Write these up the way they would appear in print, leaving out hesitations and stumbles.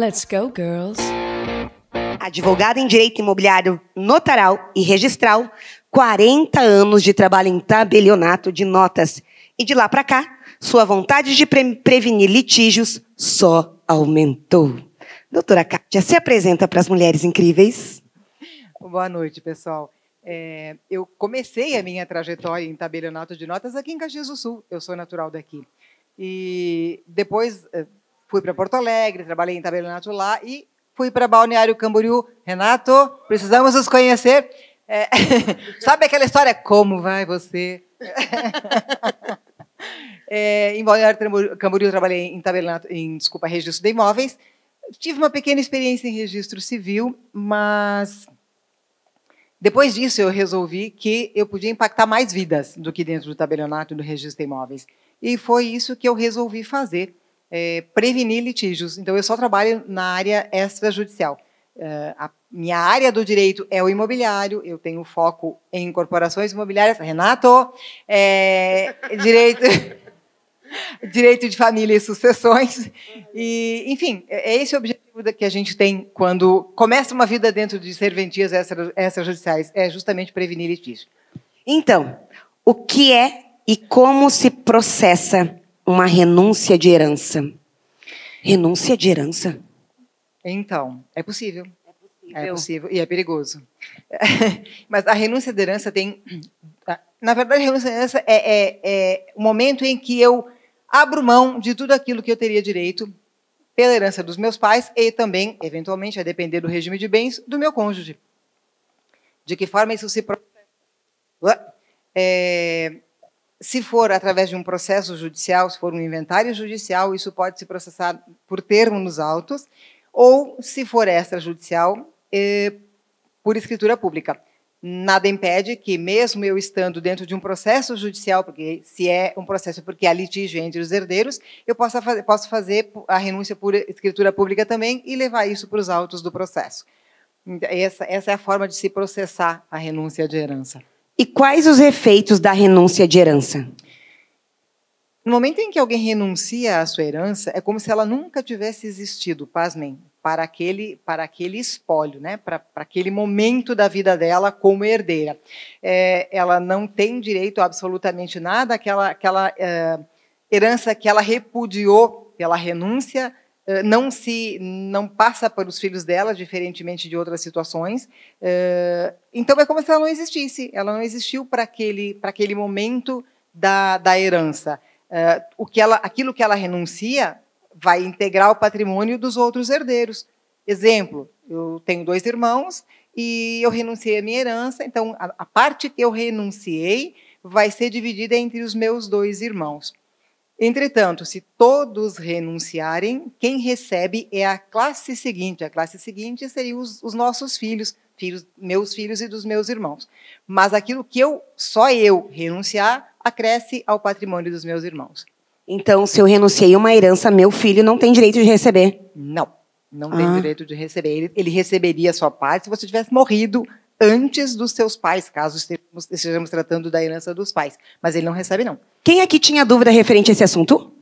Let's go, girls. Advogada em Direito Imobiliário Notarial e Registral, 40 anos de trabalho em tabelionato de notas. E de lá para cá, sua vontade de prevenir litígios só aumentou. Doutora Kátia, se apresenta para as mulheres incríveis. Boa noite, pessoal. Eu comecei a minha trajetória em tabelionato de notas aqui em Caxias do Sul. Eu sou natural daqui. E depois fui para Porto Alegre, trabalhei em tabelionato lá e fui para Balneário Camboriú. Renato, precisamos nos conhecer. Sabe aquela história? Como vai você? Em Balneário Camboriú eu trabalhei em tabelionato, registro de imóveis. Tive uma pequena experiência em registro civil, mas depois disso eu resolvi que eu podia impactar mais vidas do que dentro do tabelionato e do registro de imóveis. E foi isso que eu resolvi fazer, prevenir litígios. Então, eu só trabalho na área extrajudicial. A minha área do direito é o imobiliário, eu tenho foco em incorporações imobiliárias. Renato, direito de família e sucessões. E, enfim, é esse o objetivo que a gente tem quando começa uma vida dentro de serventias extrajudiciais, é justamente prevenir litígio. Então, o que é e como se processa uma renúncia de herança? Renúncia de herança? Então, é possível. É possível e é perigoso. Mas a renúncia de herança tem... Na verdade, a renúncia de herança é o momento em que eu abro mão de tudo aquilo que eu teria direito pela herança dos meus pais e também, eventualmente, a depender do regime de bens, do meu cônjuge. De que forma isso se processa? Se for através de um processo judicial, se for um inventário judicial, isso pode se processar por termo nos autos, ou, se for extrajudicial, por escritura pública. Nada impede que, mesmo eu estando dentro de um processo judicial, porque se é um processo porque há litígio entre os herdeiros, eu posso fazer a renúncia por escritura pública também e levar isso para os autos do processo. Essa é a forma de se processar a renúncia de herança. E quais os efeitos da renúncia de herança? No momento em que alguém renuncia à sua herança, é como se ela nunca tivesse existido, pasmem, para aquele espólio, né? Para aquele momento da vida dela como herdeira. Ela não tem direito a absolutamente nada, aquela herança que ela repudiou pela renúncia, não passa para os filhos dela, diferentemente de outras situações. Então, é como se ela não existisse. Ela não existiu para aquele momento da herança. Aquilo que ela renuncia vai integrar o patrimônio dos outros herdeiros. Exemplo, eu tenho 2 irmãos e eu renunciei à minha herança, então a parte que eu renunciei vai ser dividida entre os meus 2 irmãos. Entretanto, se todos renunciarem, quem recebe é a classe seguinte. A classe seguinte seriam os nossos filhos, meus filhos e dos meus irmãos. Mas aquilo que só eu renunciar, acresce ao patrimônio dos meus irmãos. Então, se eu renunciei a uma herança, meu filho não tem direito de receber? Não tem direito de receber. Ele receberia a sua parte se você tivesse morrido antes dos seus pais, caso estejamos tratando da herança dos pais. Mas ele não recebe, não. Quem aqui tinha dúvida referente a esse assunto?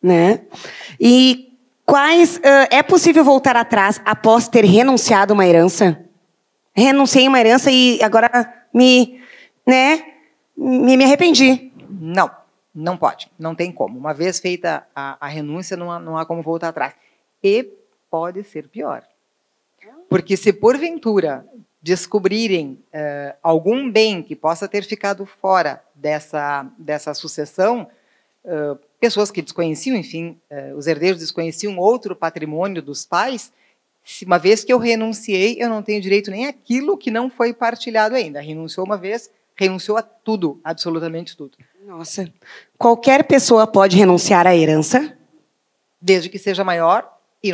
Né? E é possível voltar atrás após ter renunciado a uma herança? Renunciei a uma herança e agora me arrependi. Não pode. Não tem como. Uma vez feita a renúncia, não há como voltar atrás. E pode ser pior. Porque se porventura descobrirem algum bem que possa ter ficado fora dessa sucessão, pessoas que desconheciam, enfim, os herdeiros desconheciam outro patrimônio dos pais, uma vez que eu renunciei, eu não tenho direito nem àquilo que não foi partilhado ainda. Renunciou uma vez, renunciou a tudo, absolutamente tudo. Nossa. Qualquer pessoa pode renunciar à herança? Desde que seja maior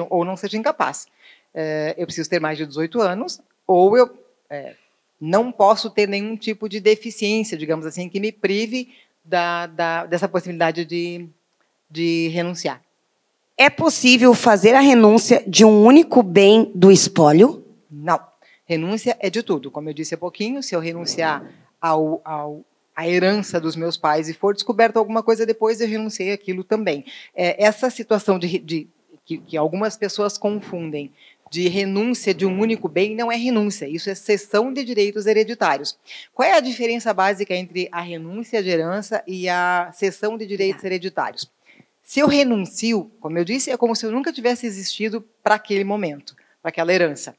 ou não seja incapaz. Eu preciso ter mais de 18 anos, ou eu não posso ter nenhum tipo de deficiência, digamos assim, que me prive dessa possibilidade de renunciar. É possível fazer a renúncia de um único bem do espólio? Não. Renúncia é de tudo. Como eu disse há pouquinho, se eu renunciar a herança dos meus pais e for descoberta alguma coisa depois, eu renunciei àquilo também. Essa situação que algumas pessoas confundem, de renúncia de um único bem, não é renúncia, isso é cessão de direitos hereditários. Qual é a diferença básica entre a renúncia de herança e a cessão de direitos hereditários? Se eu renuncio, como eu disse, é como se eu nunca tivesse existido para aquele momento, para aquela herança.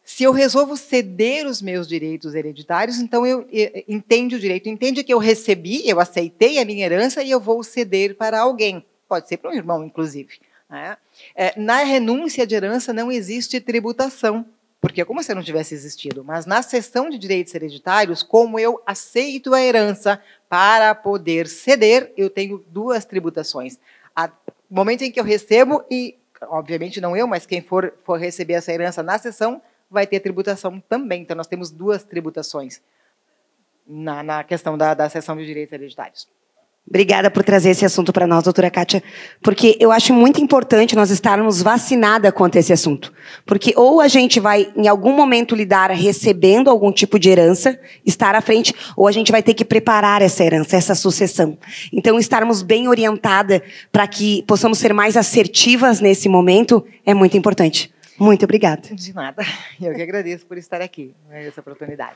Se eu resolvo ceder os meus direitos hereditários, então eu entendo o direito, entende que eu recebi, eu aceitei a minha herança e eu vou ceder para alguém, pode ser para um irmão, inclusive. Né? Na renúncia de herança não existe tributação, porque é como se eu não tivesse existido, mas na cessão de direitos hereditários, como eu aceito a herança para poder ceder, eu tenho duas tributações. O momento em que eu recebo, e obviamente não eu, mas quem for receber essa herança na cessão, vai ter tributação também. Então, nós temos duas tributações na questão da cessão de direitos hereditários. Obrigada por trazer esse assunto para nós, doutora Kátia, porque eu acho muito importante nós estarmos vacinadas quanto a esse assunto. Porque ou a gente vai, em algum momento, lidar recebendo algum tipo de herança, estar à frente, ou a gente vai ter que preparar essa herança, essa sucessão. Então, estarmos bem orientadas para que possamos ser mais assertivas nesse momento é muito importante. Muito obrigada. De nada. Eu que agradeço por estar aqui, nessa oportunidade.